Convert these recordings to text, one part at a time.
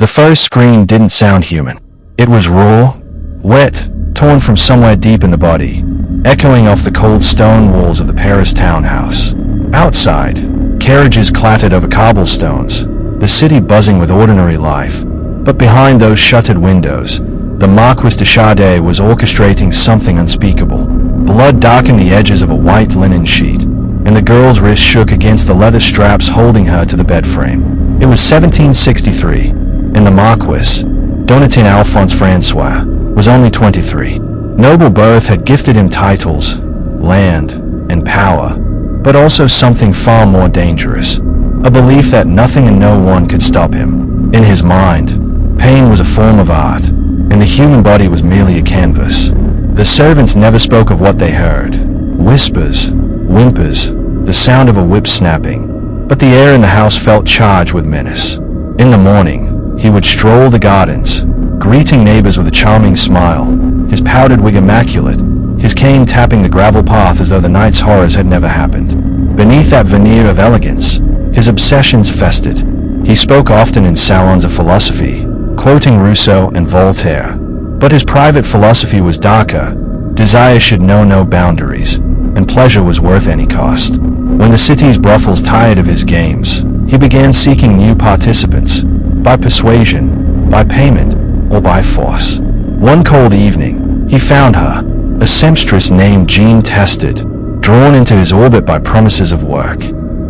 The first scream didn't sound human. It was raw, wet, torn from somewhere deep in the body, echoing off the cold stone walls of the Paris townhouse. Outside, carriages clattered over cobblestones, the city buzzing with ordinary life. But behind those shuttered windows, the Marquis de Sade was orchestrating something unspeakable. Blood darkened the edges of a white linen sheet, and the girl's wrist shook against the leather straps holding her to the bed frame. It was 1763, and the Marquis, Donatin Alphonse Francois, was only 23. Noble birth had gifted him titles, land, and power, but also something far more dangerous, a belief that nothing and no one could stop him. In his mind, pain was a form of art, and the human body was merely a canvas. The servants never spoke of what they heard. Whispers, whimpers, the sound of a whip snapping, but the air in the house felt charged with menace. In the morning, he would stroll the gardens, greeting neighbors with a charming smile, his powdered wig immaculate, his cane tapping the gravel path as though the night's horrors had never happened. Beneath that veneer of elegance, his obsessions festered. He spoke often in salons of philosophy, quoting Rousseau and Voltaire. But his private philosophy was darker. Desire should know no boundaries, and pleasure was worth any cost. When the city's brothels tired of his games, he began seeking new participants, by persuasion, by payment, or by force. One cold evening, he found her, a seamstress named Jean Tested, drawn into his orbit by promises of work.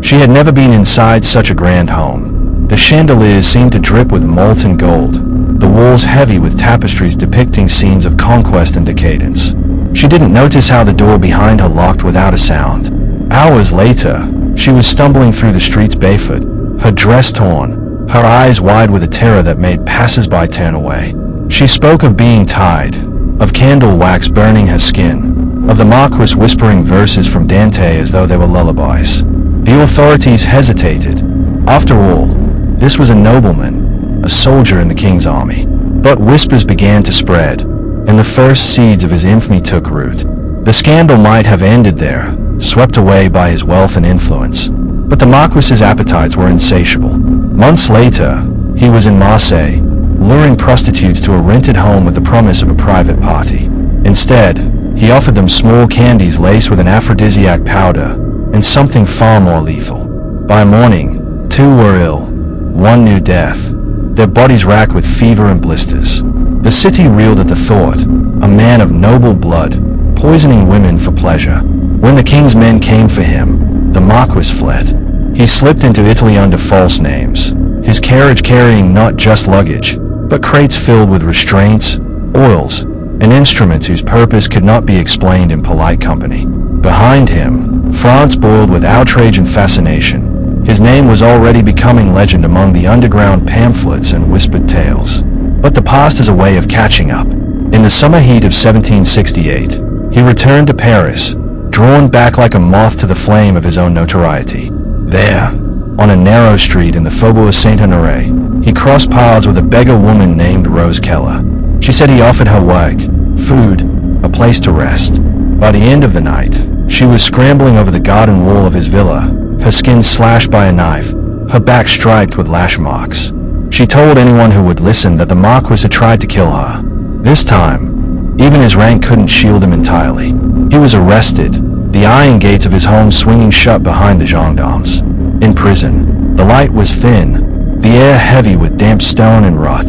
She had never been inside such a grand home. The chandeliers seemed to drip with molten gold, the walls heavy with tapestries depicting scenes of conquest and decadence. She didn't notice how the door behind her locked without a sound. Hours later, she was stumbling through the streets barefoot, her dress torn, her eyes wide with a terror that made passers-by turn away. She spoke of being tied, of candle wax burning her skin, of the Marquis whispering verses from Dante as though they were lullabies. The authorities hesitated. After all, this was a nobleman, a soldier in the king's army. But whispers began to spread, and the first seeds of his infamy took root. The scandal might have ended there, swept away by his wealth and influence, but the Marquis's appetites were insatiable. Months later, he was in Marseille, luring prostitutes to a rented home with the promise of a private party. Instead, he offered them small candies laced with an aphrodisiac powder, and something far more lethal. By morning, two were ill, one knew death, their bodies racked with fever and blisters. The city reeled at the thought, a man of noble blood, poisoning women for pleasure. When the king's men came for him, the Marquis fled. He slipped into Italy under false names, his carriage carrying not just luggage, but crates filled with restraints, oils, and instruments whose purpose could not be explained in polite company. Behind him, France boiled with outrage and fascination. His name was already becoming legend among the underground pamphlets and whispered tales. But the past is a way of catching up. In the summer heat of 1768, he returned to Paris, drawn back like a moth to the flame of his own notoriety. There, on a narrow street in the Faubourg Saint-Honoré, he crossed paths with a beggar woman named Rose Keller. She said he offered her work, food, a place to rest. By the end of the night, she was scrambling over the garden wall of his villa, her skin slashed by a knife, her back striped with lash marks. She told anyone who would listen that the Marquis had tried to kill her. This time, even his rank couldn't shield him entirely. He was arrested, the iron gates of his home swinging shut behind the gendarmes. In prison, the light was thin, the air heavy with damp stone and rot.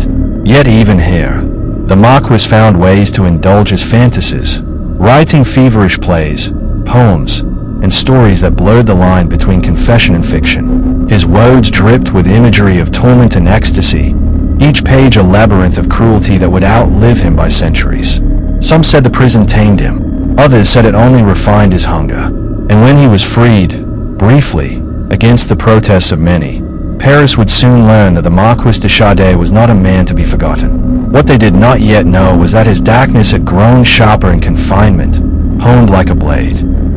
Yet even here, the Marquis found ways to indulge his fantasies, writing feverish plays, poems, and stories that blurred the line between confession and fiction. His words dripped with imagery of torment and ecstasy, each page a labyrinth of cruelty that would outlive him by centuries. Some said the prison tamed him, others said it only refined his hunger. And when he was freed, briefly, against the protests of many, Paris would soon learn that the Marquis de Sade was not a man to be forgotten. What they did not yet know was that his darkness had grown sharper in confinement, honed like a blade.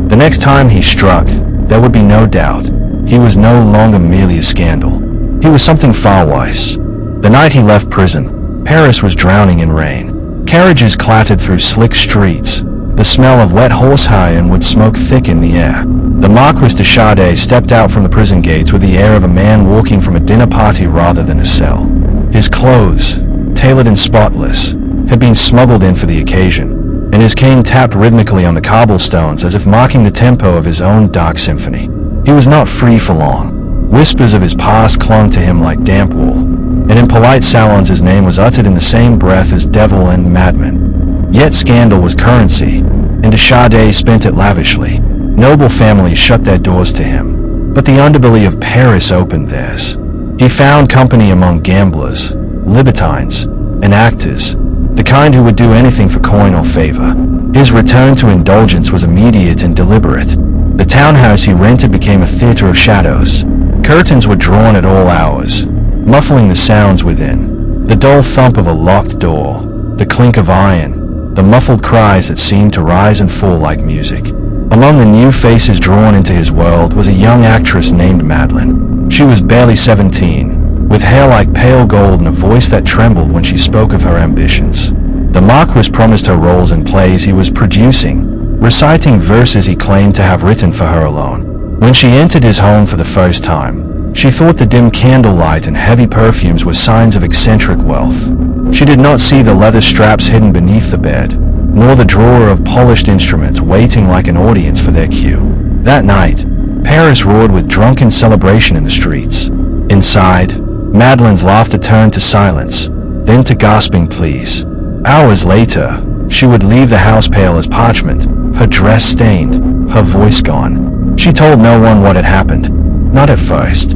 The next time he struck, there would be no doubt, he was no longer merely a scandal. He was something far worse. The night he left prison, Paris was drowning in rain. Carriages clattered through slick streets. The smell of wet horsehide and wood smoke thick in the air. The Marquis de Sade stepped out from the prison gates with the air of a man walking from a dinner party rather than a cell. His clothes, tailored and spotless, had been smuggled in for the occasion, and his cane tapped rhythmically on the cobblestones as if marking the tempo of his own dark symphony. He was not free for long. Whispers of his past clung to him like damp wool, and in polite salons his name was uttered in the same breath as devil and madman. Yet scandal was currency, and de Sade spent it lavishly. Noble families shut their doors to him, but the underbelly of Paris opened theirs. He found company among gamblers, libertines, and actors, the kind who would do anything for coin or favor. His return to indulgence was immediate and deliberate. The townhouse he rented became a theater of shadows. Curtains were drawn at all hours, muffling the sounds within. The dull thump of a locked door, the clink of iron, the muffled cries that seemed to rise and fall like music. Among the new faces drawn into his world was a young actress named Madeleine. She was barely 17, with hair like pale gold and a voice that trembled when she spoke of her ambitions. The Marquis promised her roles in plays he was producing, reciting verses he claimed to have written for her alone. When she entered his home for the first time, she thought the dim candlelight and heavy perfumes were signs of eccentric wealth. She did not see the leather straps hidden beneath the bed, nor the drawer of polished instruments waiting like an audience for their cue. That night, Paris roared with drunken celebration in the streets. Inside, Madeleine's laughter turned to silence, then to gasping pleas. Hours later, she would leave the house pale as parchment, her dress stained, her voice gone. She told no one what had happened, not at first.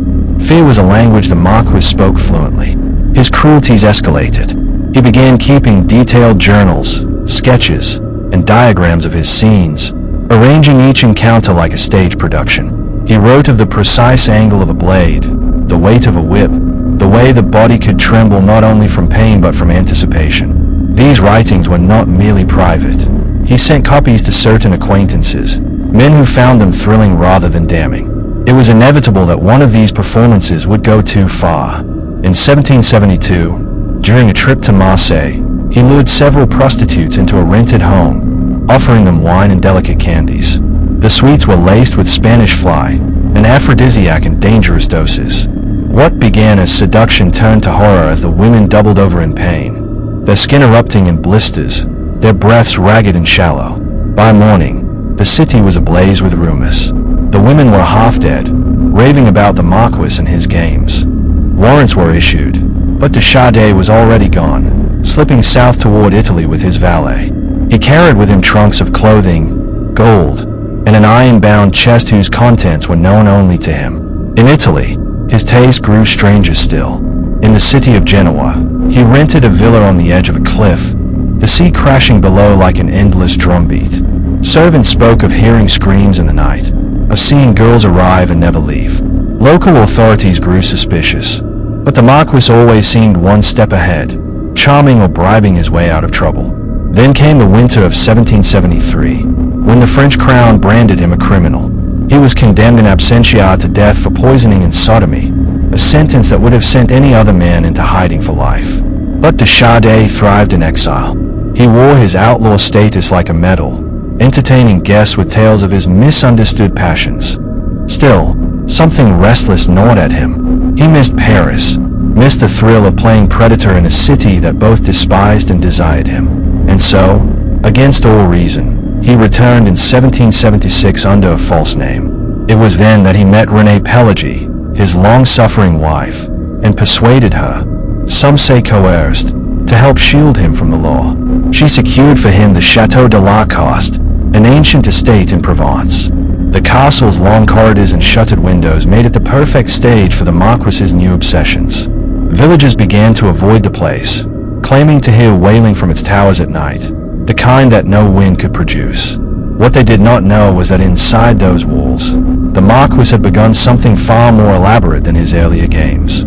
Fear was a language the Marquis spoke fluently. His cruelties escalated. He began keeping detailed journals, sketches, and diagrams of his scenes, arranging each encounter like a stage production. He wrote of the precise angle of a blade, the weight of a whip, the way the body could tremble not only from pain but from anticipation. These writings were not merely private. He sent copies to certain acquaintances, men who found them thrilling rather than damning. It was inevitable that one of these performances would go too far. In 1772, during a trip to Marseille, he lured several prostitutes into a rented home, offering them wine and delicate candies. The sweets were laced with Spanish fly, an aphrodisiac in dangerous doses. What began as seduction turned to horror as the women doubled over in pain, their skin erupting in blisters, their breaths ragged and shallow. By morning, the city was ablaze with rumors. The women were half dead, raving about the Marquis and his games. Warrants were issued, but de Sade was already gone, slipping south toward Italy with his valet. He carried with him trunks of clothing, gold, and an iron-bound chest whose contents were known only to him. In Italy, his taste grew stranger still. In the city of Genoa, he rented a villa on the edge of a cliff, the sea crashing below like an endless drumbeat. Servants spoke of hearing screams in the night, of seeing girls arrive and never leave. Local authorities grew suspicious, but the Marquis always seemed one step ahead, charming or bribing his way out of trouble. Then came the winter of 1773, when the French crown branded him a criminal. He was condemned in absentia to death for poisoning and sodomy, a sentence that would have sent any other man into hiding for life. But de Sade thrived in exile. He wore his outlaw status like a medal, entertaining guests with tales of his misunderstood passions. Still, something restless gnawed at him. He missed Paris, missed the thrill of playing predator in a city that both despised and desired him. And so, against all reason, he returned in 1776 under a false name. It was then that he met Renée Pelagie, his long-suffering wife, and persuaded her, some say coerced, to help shield him from the law. She secured for him the Château de la Coste, an ancient estate in Provence. The castle's long corridors and shuttered windows made it the perfect stage for the Marquis's new obsessions. Villagers began to avoid the place, claiming to hear wailing from its towers at night, the kind that no wind could produce. What they did not know was that inside those walls, the Marquis had begun something far more elaborate than his earlier games.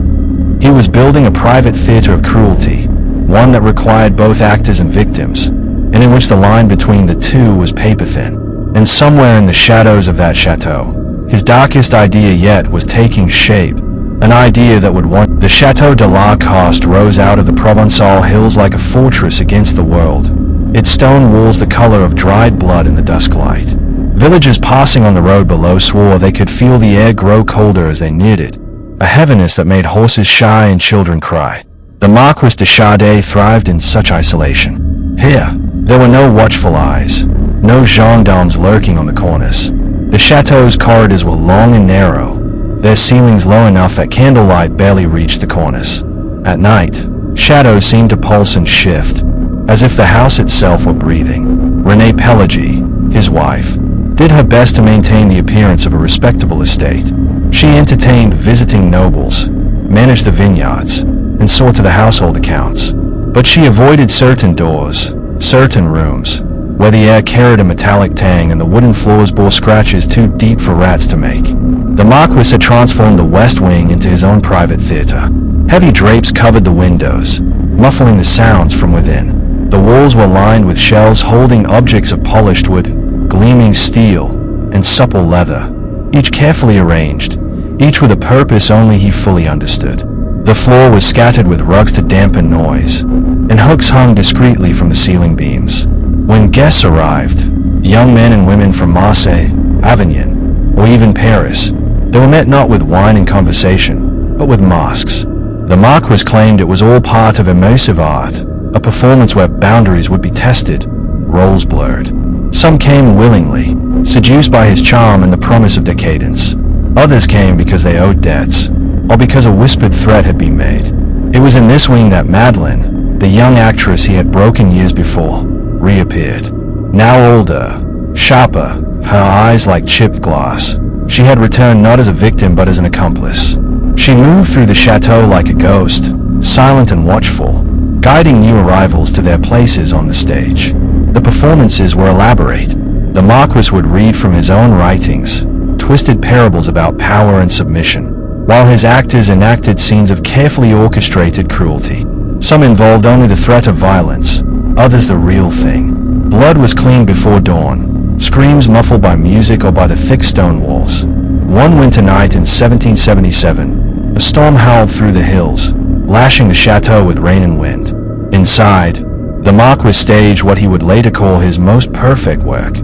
He was building a private theater of cruelty, one that required both actors and victims, and in which the line between the two was paper-thin. And somewhere in the shadows of that chateau, his darkest idea yet was taking shape, an idea that would want. The Château de la Coste rose out of the Provençal hills like a fortress against the world, its stone walls the color of dried blood in the dusk light. Villagers passing on the road below swore they could feel the air grow colder as they neared it, a heaviness that made horses shy and children cry. The Marquis de Sade thrived in such isolation. Here, there were no watchful eyes, no gendarmes lurking on the corners. The chateau's corridors were long and narrow, their ceilings low enough that candlelight barely reached the corners. At night, shadows seemed to pulse and shift, as if the house itself were breathing. Renee Pelagie, his wife, did her best to maintain the appearance of a respectable estate. She entertained visiting nobles, managed the vineyards, and saw to the household accounts. But she avoided certain doors, certain rooms, where the air carried a metallic tang and the wooden floors bore scratches too deep for rats to make. The Marquis had transformed the West Wing into his own private theater. Heavy drapes covered the windows, muffling the sounds from within. The walls were lined with shelves holding objects of polished wood, gleaming steel, and supple leather, each carefully arranged, each with a purpose only he fully understood. The floor was scattered with rugs to dampen noise, and hooks hung discreetly from the ceiling beams. When guests arrived, young men and women from Marseille, Avignon, or even Paris, they were met not with wine and conversation, but with masks. The Marquis claimed it was all part of immersive art, a performance where boundaries would be tested, roles blurred. Some came willingly, seduced by his charm and the promise of decadence. Others came because they owed debts, or because a whispered threat had been made. It was in this wing that Madeleine, the young actress he had broken years before, reappeared. Now older, sharper, her eyes like chipped glass, she had returned not as a victim but as an accomplice. She moved through the chateau like a ghost, silent and watchful, guiding new arrivals to their places on the stage. The performances were elaborate. The Marquis would read from his own writings, twisted parables about power and submission, while his actors enacted scenes of carefully orchestrated cruelty. Some involved only the threat of violence, others the real thing. Blood was clean before dawn, screams muffled by music or by the thick stone walls. One winter night in 1777, a storm howled through the hills, lashing the chateau with rain and wind. Inside, the Marquis staged what he would later call his most perfect work.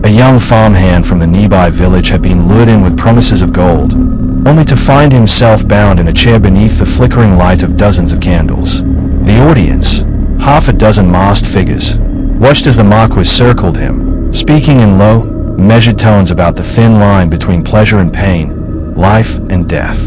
A young farmhand from the nearby village had been lured in with promises of gold, only to find himself bound in a chair beneath the flickering light of dozens of candles. The audience, half a dozen masked figures, watched as the Marquis circled him, speaking in low, measured tones about the thin line between pleasure and pain, life and death.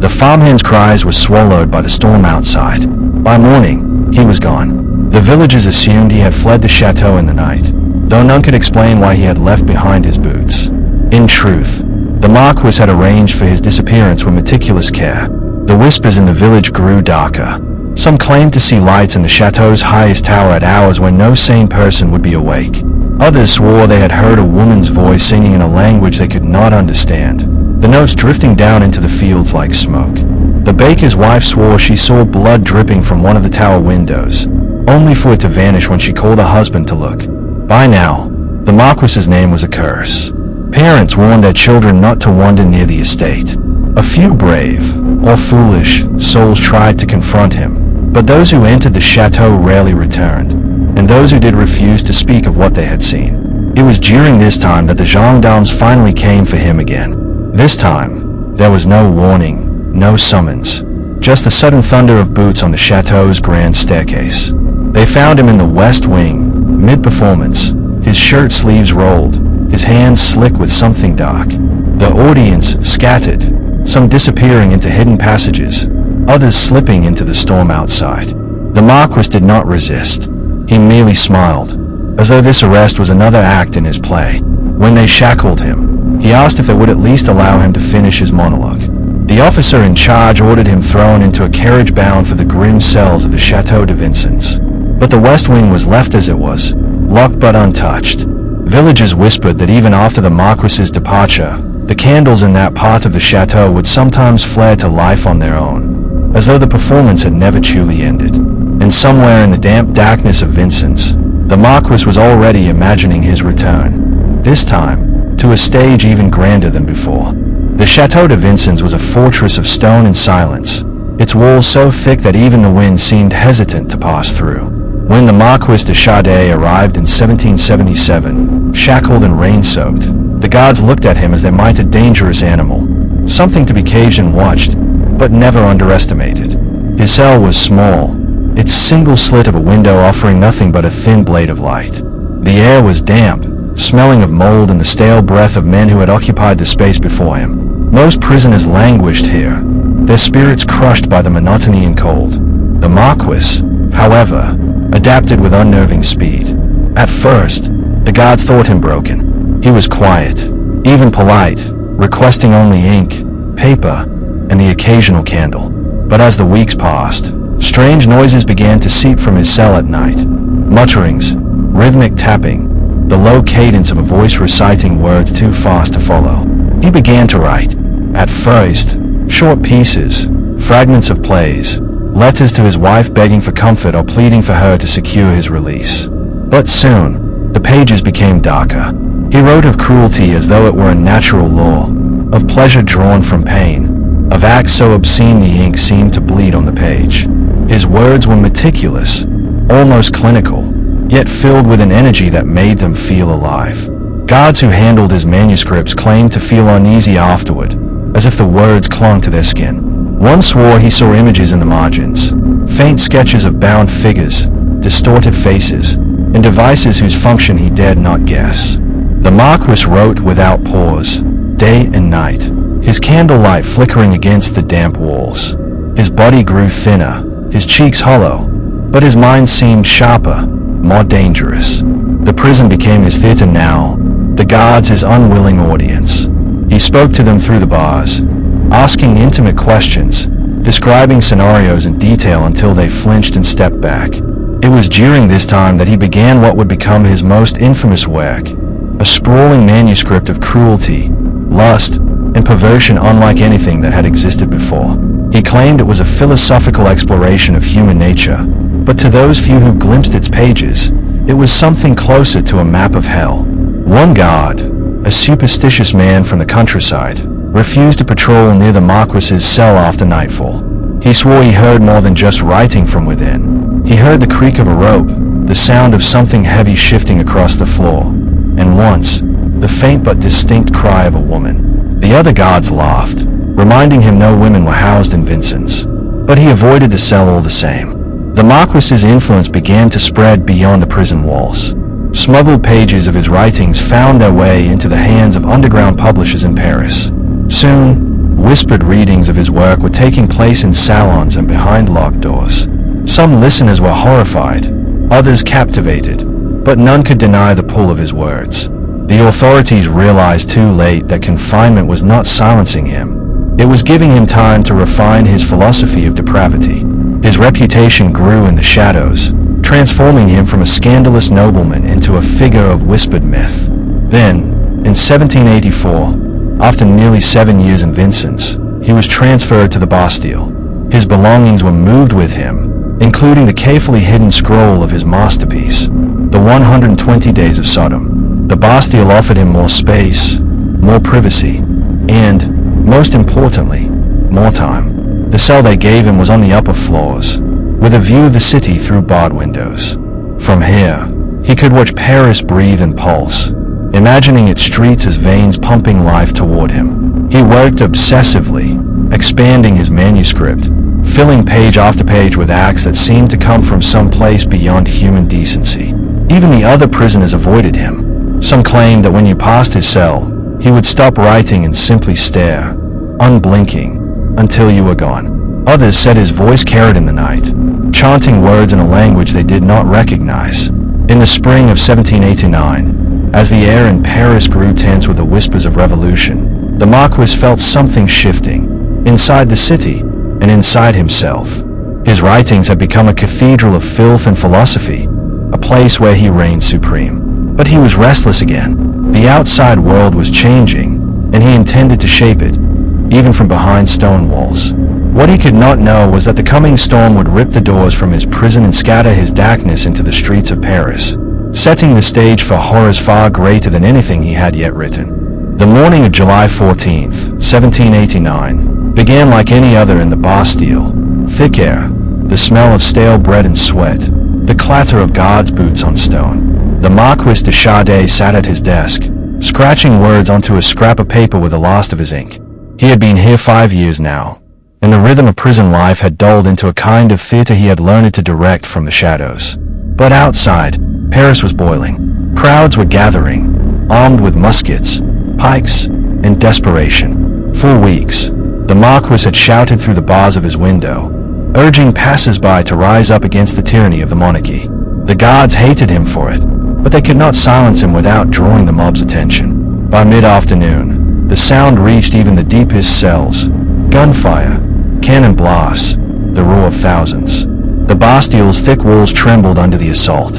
The farmhand's cries were swallowed by the storm outside. By morning, he was gone. The villagers assumed he had fled the chateau in the night, though none could explain why he had left behind his boots. In truth, the Marquis had arranged for his disappearance with meticulous care. The whispers in the village grew darker. Some claimed to see lights in the chateau's highest tower at hours when no sane person would be awake. Others swore they had heard a woman's voice singing in a language they could not understand, the notes drifting down into the fields like smoke. The baker's wife swore she saw blood dripping from one of the tower windows, only for it to vanish when she called her husband to look. By now, the Marquis's name was a curse. Parents warned their children not to wander near the estate. A few brave, or foolish, souls tried to confront him, but those who entered the chateau rarely returned, and those who did refused to speak of what they had seen. It was during this time that the gendarmes finally came for him again. This time, there was no warning, no summons, just the sudden thunder of boots on the chateau's grand staircase. They found him in the West Wing, mid-performance, his shirt sleeves rolled, his hands slick with something dark. The audience scattered, some disappearing into hidden passages, others slipping into the storm outside. The Marquis did not resist. He merely smiled, as though this arrest was another act in his play. When they shackled him, he asked if it would at least allow him to finish his monologue. The officer in charge ordered him thrown into a carriage bound for the grim cells of the Chateau de Vincennes. But the West Wing was left as it was, locked but untouched. Villagers whispered that even after the Marquis's departure, the candles in that part of the chateau would sometimes flare to life on their own, as though the performance had never truly ended. And somewhere in the damp darkness of Vincennes, the Marquis was already imagining his return, this time, to a stage even grander than before. The Chateau de Vincennes was a fortress of stone and silence, its walls so thick that even the wind seemed hesitant to pass through. When the Marquis de Sade arrived in 1777, shackled and rain-soaked, the guards looked at him as they might a dangerous animal, something to be caged and watched, but never underestimated. His cell was small, its single slit of a window offering nothing but a thin blade of light. The air was damp, smelling of mold and the stale breath of men who had occupied the space before him. Most prisoners languished here, their spirits crushed by the monotony and cold. The Marquis, however, adapted with unnerving speed. At first, the guards thought him broken. He was quiet, even polite, requesting only ink, paper, and the occasional candle. But as the weeks passed, strange noises began to seep from his cell at night. Mutterings, rhythmic tapping, the low cadence of a voice reciting words too fast to follow. He began to write. At first, short pieces, fragments of plays, letters to his wife begging for comfort or pleading for her to secure his release. But soon, the pages became darker. He wrote of cruelty as though it were a natural law, of pleasure drawn from pain, of acts so obscene the ink seemed to bleed on the page. His words were meticulous, almost clinical, yet filled with an energy that made them feel alive. Guards who handled his manuscripts claimed to feel uneasy afterward, as if the words clung to their skin. One swore he saw images in the margins, faint sketches of bound figures, distorted faces, and devices whose function he dared not guess. The Marquis wrote without pause, day and night, his candlelight flickering against the damp walls. His body grew thinner, his cheeks hollow, but his mind seemed sharper, more dangerous. The prison became his theater now, the guards his unwilling audience. He spoke to them through the bars, asking intimate questions, describing scenarios in detail until they flinched and stepped back. It was during this time that he began what would become his most infamous work, a sprawling manuscript of cruelty, lust, and perversion unlike anything that had existed before. He claimed it was a philosophical exploration of human nature, but to those few who glimpsed its pages, it was something closer to a map of hell. One guard, a superstitious man from the countryside, refused to patrol near the Marquis's cell after nightfall. He swore he heard more than just writing from within. He heard the creak of a rope, the sound of something heavy shifting across the floor, and once, the faint but distinct cry of a woman. The other guards laughed, reminding him no women were housed in Vincent's, but he avoided the cell all the same. The Marquis's influence began to spread beyond the prison walls. Smuggled pages of his writings found their way into the hands of underground publishers in Paris. Soon, whispered readings of his work were taking place in salons and behind locked doors. Some listeners were horrified, others captivated, but none could deny the pull of his words. The authorities realized too late that confinement was not silencing him. It was giving him time to refine his philosophy of depravity. His reputation grew in the shadows, transforming him from a scandalous nobleman into a figure of whispered myth. Then, in 1784, after nearly 7 years in Vincent's, he was transferred to the Bastille. His belongings were moved with him, including the carefully hidden scroll of his masterpiece, The 120 Days of Sodom. The Bastille offered him more space, more privacy, and, most importantly, more time. The cell they gave him was on the upper floors, with a view of the city through barred windows. From here, he could watch Paris breathe and pulse, imagining its streets as veins pumping life toward him. He worked obsessively, expanding his manuscript, filling page after page with acts that seemed to come from some place beyond human decency. Even the other prisoners avoided him. Some claimed that when you passed his cell, he would stop writing and simply stare, unblinking, until you were gone. Others said his voice carried in the night, chanting words in a language they did not recognize. In the spring of 1789, as the air in Paris grew tense with the whispers of revolution, the Marquis felt something shifting, inside the city, and inside himself. His writings had become a cathedral of filth and philosophy, a place where he reigned supreme. But he was restless again. The outside world was changing, and he intended to shape it, even from behind stone walls. What he could not know was that the coming storm would rip the doors from his prison and scatter his darkness into the streets of Paris, setting the stage for horrors far greater than anything he had yet written. The morning of July 14th, 1789, began like any other in the Bastille. Thick air, the smell of stale bread and sweat, the clatter of guards' boots on stone. The Marquis de Sade sat at his desk, scratching words onto a scrap of paper with the last of his ink. He had been here 5 years now, and the rhythm of prison life had dulled into a kind of theater he had learned to direct from the shadows. But outside, Paris was boiling. Crowds were gathering, armed with muskets, pikes, and desperation. For weeks, the Marquis had shouted through the bars of his window, urging passers-by to rise up against the tyranny of the monarchy. The guards hated him for it, but they could not silence him without drawing the mob's attention. By mid-afternoon, the sound reached even the deepest cells. Gunfire, cannon blasts, the roar of thousands. The Bastille's thick walls trembled under the assault.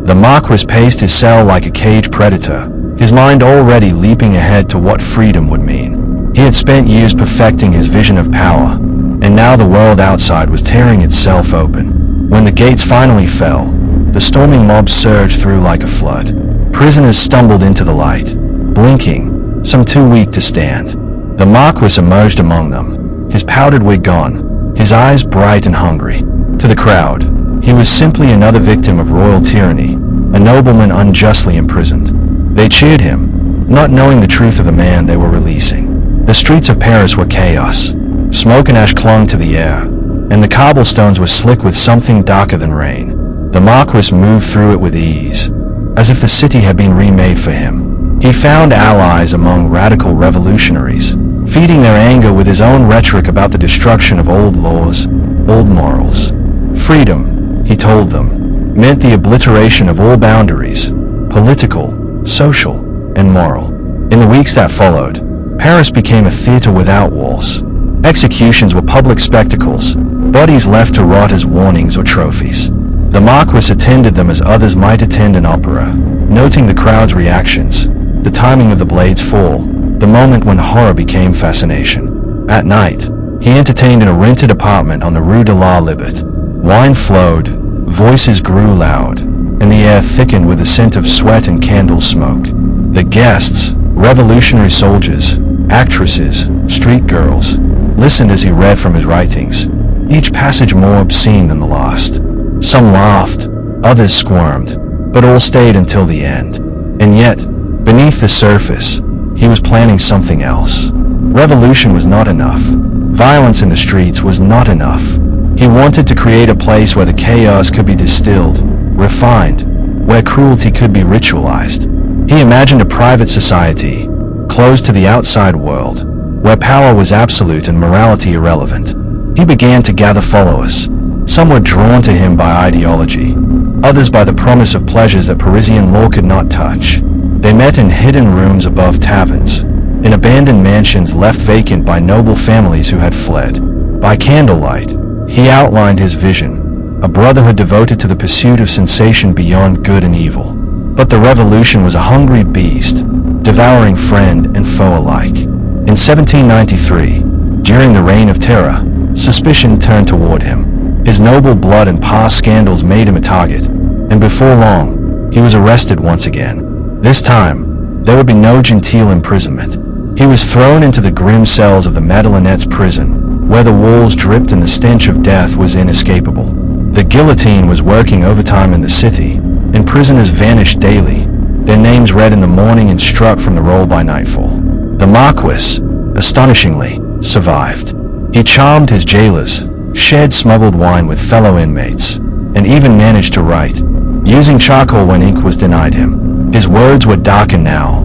The Marquis paced his cell like a caged predator, his mind already leaping ahead to what freedom would mean. He had spent years perfecting his vision of power, and now the world outside was tearing itself open. When the gates finally fell, the storming mob surged through like a flood. Prisoners stumbled into the light, blinking, some too weak to stand. The Marquis emerged among them, his powdered wig gone, his eyes bright and hungry. To the crowd, he was simply another victim of royal tyranny, a nobleman unjustly imprisoned. They cheered him, not knowing the truth of the man they were releasing. The streets of Paris were chaos. Smoke and ash clung to the air, and the cobblestones were slick with something darker than rain. The Marquis moved through it with ease, as if the city had been remade for him. He found allies among radical revolutionaries, feeding their anger with his own rhetoric about the destruction of old laws, old morals. Freedom, he told them, meant the obliteration of all boundaries, political, social, and moral. In the weeks that followed, Paris became a theater without walls. Executions were public spectacles, bodies left to rot as warnings or trophies. The Marquis attended them as others might attend an opera, noting the crowd's reactions, the timing of the blade's fall, the moment when horror became fascination. At night, he entertained in a rented apartment on the Rue de la Liberté. Wine flowed, voices grew loud, and the air thickened with the scent of sweat and candle smoke. The guests, revolutionary soldiers, actresses, street girls, listened as he read from his writings, each passage more obscene than the last. Some laughed, others squirmed, but all stayed until the end. And yet, beneath the surface, he was planning something else. Revolution was not enough. Violence in the streets was not enough. He wanted to create a place where the chaos could be distilled, refined, where cruelty could be ritualized. He imagined a private society, closed to the outside world, where power was absolute and morality irrelevant. He began to gather followers. Some were drawn to him by ideology, others by the promise of pleasures that Parisian law could not touch. They met in hidden rooms above taverns, in abandoned mansions left vacant by noble families who had fled. By candlelight, he outlined his vision, a brotherhood devoted to the pursuit of sensation beyond good and evil. But the revolution was a hungry beast, devouring friend and foe alike. In 1793, during the Reign of Terror, suspicion turned toward him. His noble blood and past scandals made him a target, and before long, he was arrested once again. This time, there would be no genteel imprisonment. He was thrown into the grim cells of the Madeleinettes prison, where the walls dripped and the stench of death was inescapable. The guillotine was working overtime in the city, and prisoners vanished daily, their names read in the morning and struck from the roll by nightfall. The Marquis, astonishingly, survived. He charmed his jailers, shared smuggled wine with fellow inmates, and even managed to write, using charcoal when ink was denied him. His words were darkened now,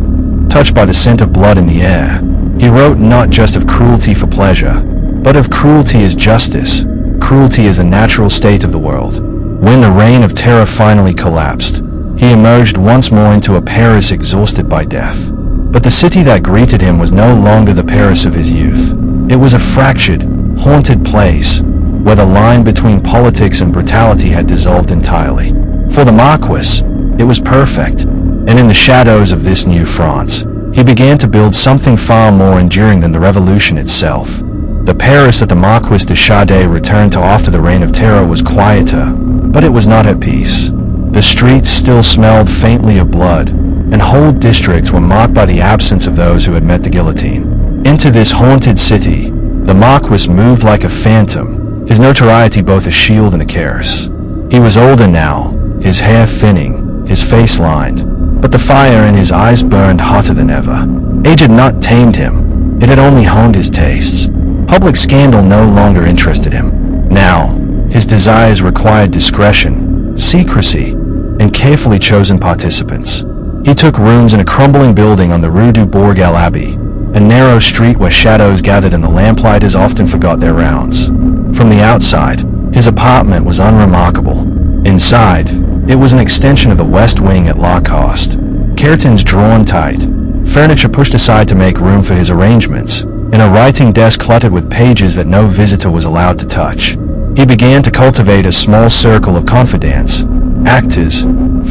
touched by the scent of blood in the air. He wrote not just of cruelty for pleasure, but of cruelty as justice, cruelty as a natural state of the world. When the reign of terror finally collapsed, he emerged once more into a Paris exhausted by death. But the city that greeted him was no longer the Paris of his youth. It was a fractured, haunted place, where the line between politics and brutality had dissolved entirely. For the Marquis, it was perfect, and in the shadows of this new France, he began to build something far more enduring than the revolution itself. The Paris that the Marquis de Sade returned to after the Reign of Terror was quieter, but it was not at peace. The streets still smelled faintly of blood, and whole districts were marked by the absence of those who had met the guillotine. Into this haunted city, the Marquis moved like a phantom, his notoriety both a shield and a curse. He was older now, his hair thinning, his face lined, but the fire in his eyes burned hotter than ever. Age had not tamed him, it had only honed his tastes. Public scandal no longer interested him. Now, his desires required discretion, secrecy, and carefully chosen participants. He took rooms in a crumbling building on the Rue du Bourg El Abbé, a narrow street where shadows gathered and the lamplighters often forgot their rounds. From the outside, his apartment was unremarkable. Inside, it was an extension of the West Wing at Lacoste. Curtains drawn tight, furniture pushed aside to make room for his arrangements, and a writing desk cluttered with pages that no visitor was allowed to touch. He began to cultivate a small circle of confidants, actors,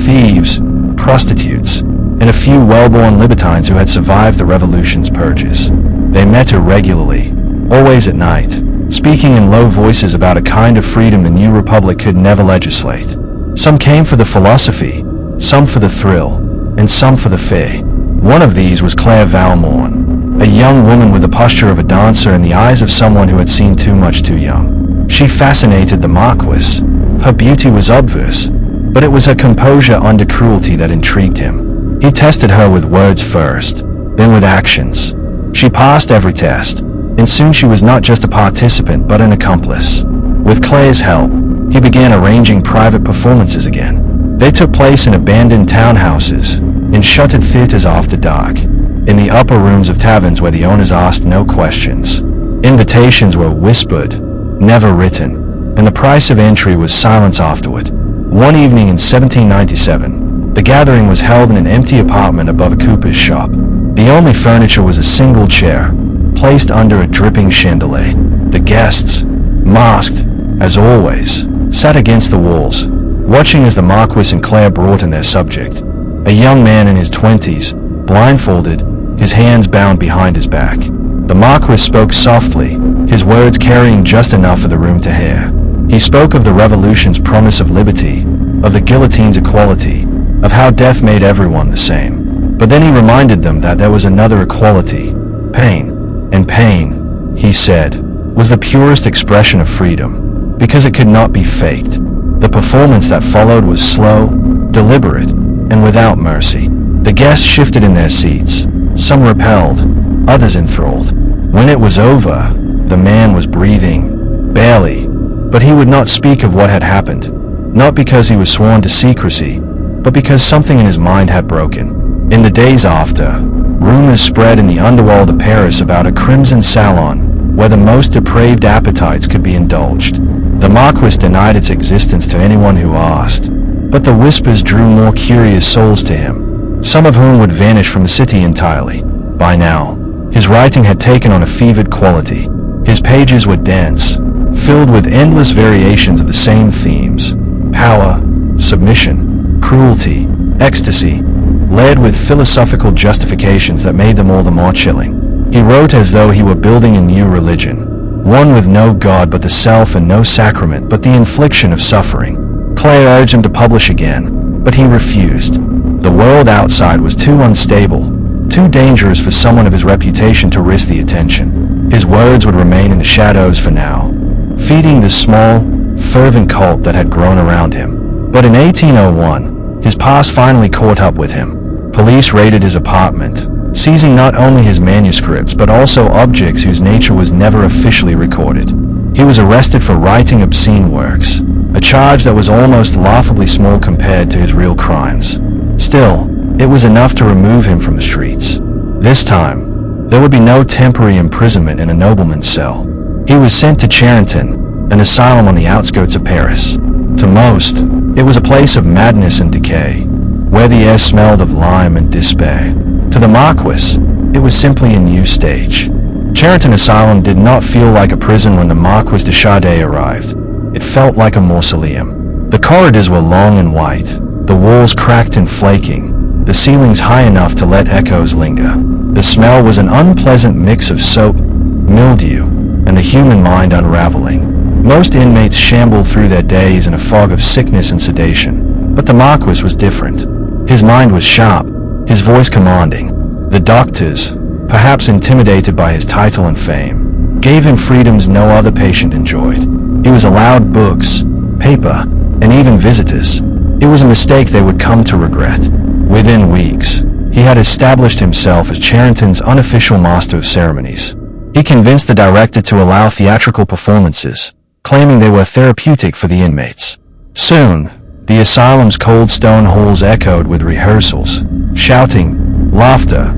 thieves, prostitutes, and a few well-born libertines who had survived the revolution's purges. They met irregularly, always at night, speaking in low voices about a kind of freedom the new republic could never legislate. Some came for the philosophy, some for the thrill, and some for the fee. One of these was Claire Valmorn, a young woman with the posture of a dancer and the eyes of someone who had seen too much too young. She fascinated the Marquis. Her beauty was obvious, but it was her composure under cruelty that intrigued him. He tested her with words first, then with actions. She passed every test, and soon she was not just a participant but an accomplice. With Clay's help, he began arranging private performances again. They took place in abandoned townhouses, in shuttered theaters after dark, in the upper rooms of taverns where the owners asked no questions. Invitations were whispered, never written, and the price of entry was silence afterward. One evening in 1797, the gathering was held in an empty apartment above a cooper's shop. The only furniture was a single chair, placed under a dripping chandelier. The guests, masked, as always, sat against the walls, watching as the Marquis and Claire brought in their subject. A young man in his 20s, blindfolded, his hands bound behind his back. The Marquis spoke softly, his words carrying just enough of the room to hear. He spoke of the revolution's promise of liberty, of the guillotine's equality, of how death made everyone the same. But then he reminded them that there was another equality, pain. And pain, he said, was the purest expression of freedom, because it could not be faked. The performance that followed was slow, deliberate, and without mercy. The guests shifted in their seats, some repelled, others enthralled. When it was over, the man was breathing, barely, but he would not speak of what had happened, not because he was sworn to secrecy, but because something in his mind had broken. In the days after, rumors spread in the underworld of Paris about a crimson salon where the most depraved appetites could be indulged. The Marquis denied its existence to anyone who asked, but the whispers drew more curious souls to him, some of whom would vanish from the city entirely. By now, his writing had taken on a fevered quality. His pages were dense, filled with endless variations of the same themes: power, submission, cruelty, ecstasy, layered with philosophical justifications that made them all the more chilling. He wrote as though he were building a new religion, one with no God but the self and no sacrament but the infliction of suffering. Claire urged him to publish again, but he refused. The world outside was too unstable, too dangerous for someone of his reputation to risk the attention. His words would remain in the shadows for now, feeding the small, fervent cult that had grown around him. But in 1801, his past finally caught up with him. Police raided his apartment, seizing not only his manuscripts but also objects whose nature was never officially recorded. He was arrested for writing obscene works, a charge that was almost laughably small compared to his real crimes. Still, it was enough to remove him from the streets. This time, there would be no temporary imprisonment in a nobleman's cell. He was sent to Charenton, an asylum on the outskirts of Paris. To most, it was a place of madness and decay, where the air smelled of lime and despair. To the Marquis, it was simply a new stage. Charenton Asylum did not feel like a prison when the Marquis de Sade arrived. It felt like a mausoleum. The corridors were long and white, the walls cracked and flaking, the ceilings high enough to let echoes linger. The smell was an unpleasant mix of soap, mildew, and the human mind unraveling. Most inmates shambled through their days in a fog of sickness and sedation, but the Marquis was different. His mind was sharp, his voice commanding. The doctors, perhaps intimidated by his title and fame, gave him freedoms no other patient enjoyed. He was allowed books, paper, and even visitors. It was a mistake they would come to regret. Within weeks, he had established himself as Charenton's unofficial master of ceremonies. He convinced the director to allow theatrical performances, claiming they were therapeutic for the inmates. Soon, the asylum's cold stone halls echoed with rehearsals, shouting, laughter,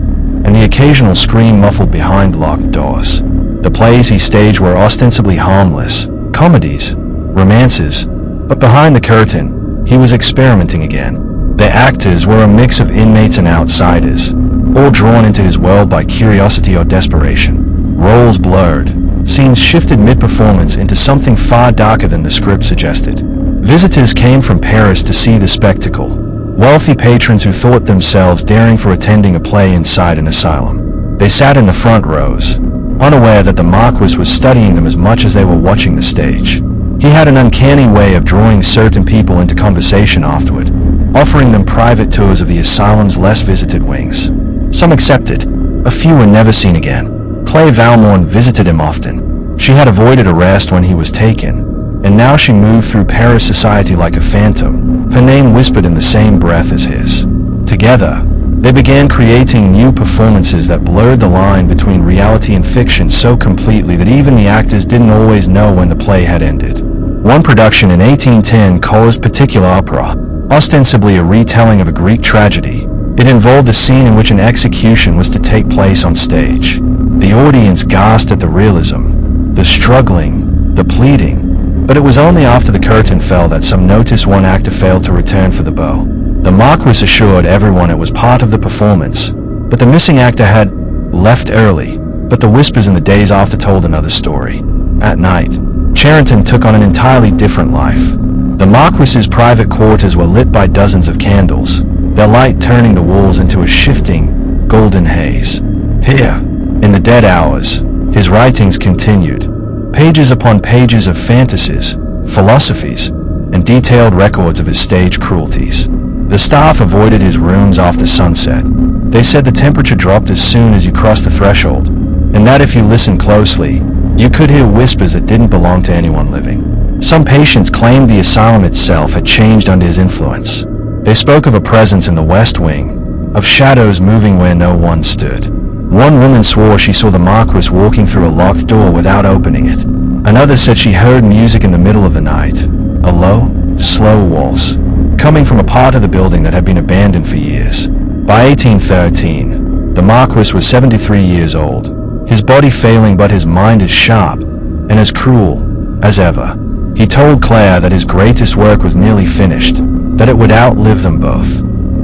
and the occasional scream muffled behind locked doors. The plays he staged were ostensibly harmless, comedies, romances, but behind the curtain, he was experimenting again. The actors were a mix of inmates and outsiders, all drawn into his world by curiosity or desperation. Roles blurred, scenes shifted mid-performance into something far darker than the script suggested. Visitors came from Paris to see the spectacle, wealthy patrons who thought themselves daring for attending a play inside an asylum. They sat in the front rows, unaware that the Marquis was studying them as much as they were watching the stage. He had an uncanny way of drawing certain people into conversation afterward, offering them private tours of the asylum's less visited wings. Some accepted, a few were never seen again. Clay Valmorn visited him often. She had avoided arrest when he was taken, and now she moved through Paris society like a phantom, her name whispered in the same breath as his. Together, they began creating new performances that blurred the line between reality and fiction so completely that even the actors didn't always know when the play had ended. One production in 1810 caused particular opera, ostensibly a retelling of a Greek tragedy. It involved a scene in which an execution was to take place on stage. The audience gasped at the realism, the struggling, the pleading, but it was only after the curtain fell that some noticed one actor failed to return for the bow. The Marquis assured everyone it was part of the performance, but the missing actor had left early, but the whispers in the days after told another story. At night, Charrington took on an entirely different life. The Marquis's private quarters were lit by dozens of candles, their light turning the walls into a shifting, golden haze. Here, in the dead hours, his writings continued, pages upon pages of fantasies, philosophies, and detailed records of his stage cruelties. The staff avoided his rooms after sunset. They said the temperature dropped as soon as you crossed the threshold, and that if you listened closely, you could hear whispers that didn't belong to anyone living. Some patients claimed the asylum itself had changed under his influence. They spoke of a presence in the West Wing, of shadows moving where no one stood. One woman swore she saw the Marquis walking through a locked door without opening it. Another said she heard music in the middle of the night, a low, slow waltz, coming from a part of the building that had been abandoned for years. By 1813, the Marquis was 73 years old, his body failing but his mind as sharp and as cruel as ever. He told Claire that his greatest work was nearly finished, that it would outlive them both.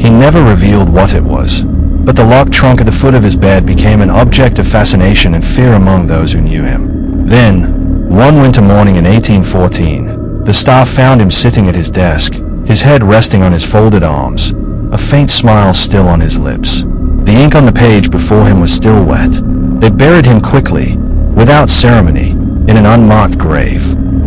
He never revealed what it was, but the locked trunk at the foot of his bed became an object of fascination and fear among those who knew him. Then, one winter morning in 1814, the staff found him sitting at his desk, his head resting on his folded arms, a faint smile still on his lips. The ink on the page before him was still wet. They buried him quickly, without ceremony, in an unmarked grave.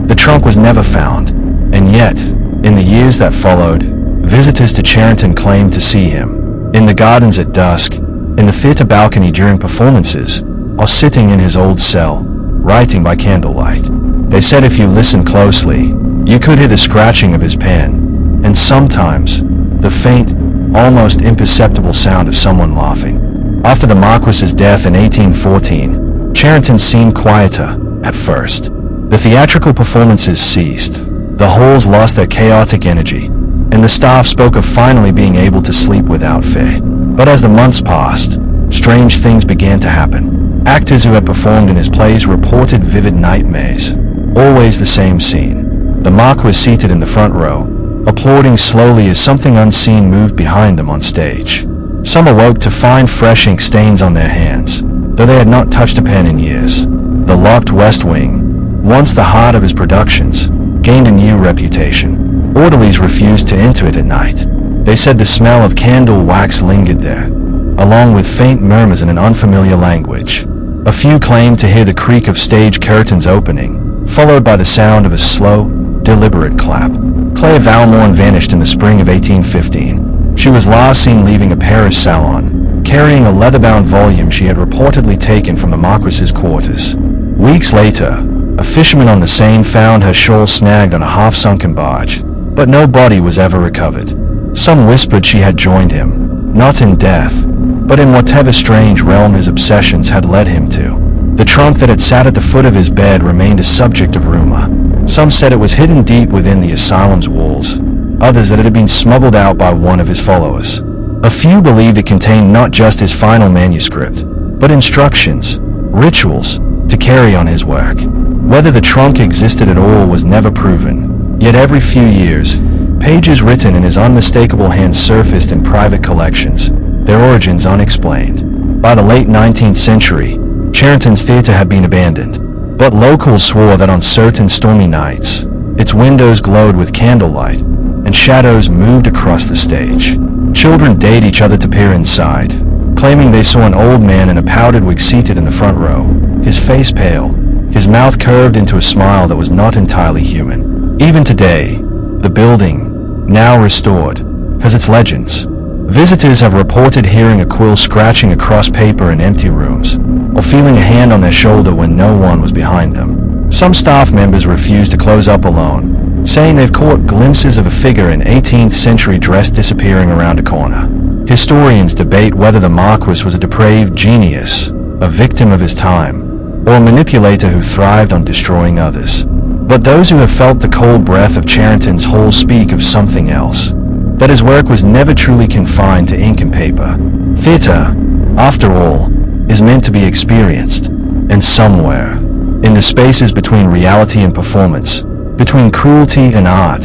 The trunk was never found, and yet, in the years that followed, visitors to Charrington claimed to see him, in the gardens at dusk, in the theater balcony during performances, or sitting in his old cell, writing by candlelight. They said if you listened closely, you could hear the scratching of his pen, and sometimes, the faint, almost imperceptible sound of someone laughing. After the Marquis's death in 1814, Charrington seemed quieter, at first. The theatrical performances ceased, the halls lost their chaotic energy, and the staff spoke of finally being able to sleep without fear. But as the months passed, strange things began to happen. Actors who had performed in his plays reported vivid nightmares, always the same scene. The Marquis seated in the front row, applauding slowly as something unseen moved behind them on stage. Some awoke to find fresh ink stains on their hands, though they had not touched a pen in years. The locked West Wing, once the heart of his productions, gained a new reputation. Orderlies refused to enter it at night. They said the smell of candle wax lingered there, along with faint murmurs in an unfamiliar language. A few claimed to hear the creak of stage curtains opening, followed by the sound of a slow, deliberate clap. Claire Valmorn vanished in the spring of 1815. She was last seen leaving a Paris salon, carrying a leather-bound volume she had reportedly taken from the Marquis's quarters. Weeks later, a fisherman on the Seine found her shawl snagged on a half-sunken barge, but no body was ever recovered. Some whispered she had joined him, not in death, but in whatever strange realm his obsessions had led him to. The trunk that had sat at the foot of his bed remained a subject of rumor. Some said it was hidden deep within the asylum's walls, others that it had been smuggled out by one of his followers. A few believed it contained not just his final manuscript, but instructions, rituals, to carry on his work. Whether the trunk existed at all was never proven, yet every few years, pages written in his unmistakable hand surfaced in private collections, their origins unexplained. By the late 19th century, Charenton's theatre had been abandoned, but locals swore that on certain stormy nights, its windows glowed with candlelight, and shadows moved across the stage. Children dared each other to peer inside, claiming they saw an old man in a powdered wig seated in the front row, his face pale, his mouth curved into a smile that was not entirely human. Even today, the building, now restored, has its legends. Visitors have reported hearing a quill scratching across paper in empty rooms, or feeling a hand on their shoulder when no one was behind them. Some staff members refuse to close up alone, saying they've caught glimpses of a figure in 18th century dress disappearing around a corner. Historians debate whether the Marquis was a depraved genius, a victim of his time, or a manipulator who thrived on destroying others. But those who have felt the cold breath of Charenton's hall speak of something else, that his work was never truly confined to ink and paper. Theatre, after all, is meant to be experienced, and somewhere, in the spaces between reality and performance, between cruelty and art,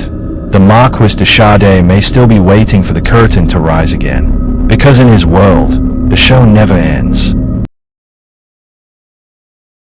the Marquis de Sade may still be waiting for the curtain to rise again, because in his world, the show never ends.